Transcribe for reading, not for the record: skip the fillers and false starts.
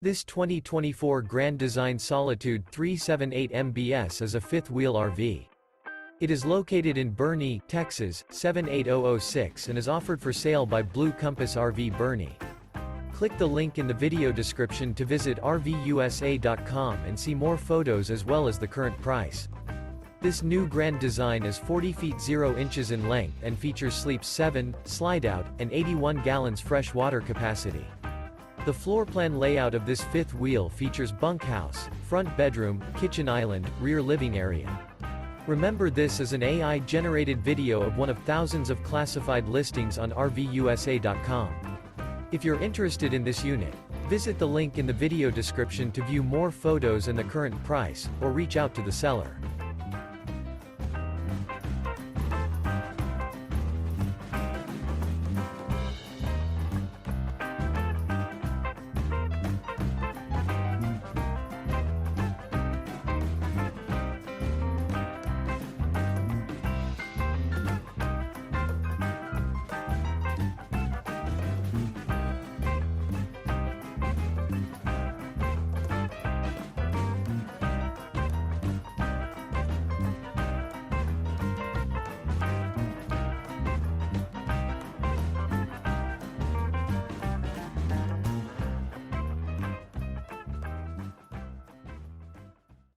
This 2024 Grand Design Solitude 378 MBS is a fifth-wheel RV. It is located in Boerne, Texas, 78006 and is offered for sale by Blue Compass RV Boerne. Click the link in the video description to visit RVUSA.com and see more photos as well as the current price. This new Grand Design is 40 feet 0 inches in length and features sleeps 7, Slideout, and 81 gallons fresh water capacity. The floor plan layout of this fifth wheel features bunkhouse, front bedroom, kitchen island, rear living area. Remember, this is an AI-generated video of one of thousands of classified listings on RVUSA.com. If you're interested in this unit, visit the link in the video description to view more photos and the current price, or reach out to the seller.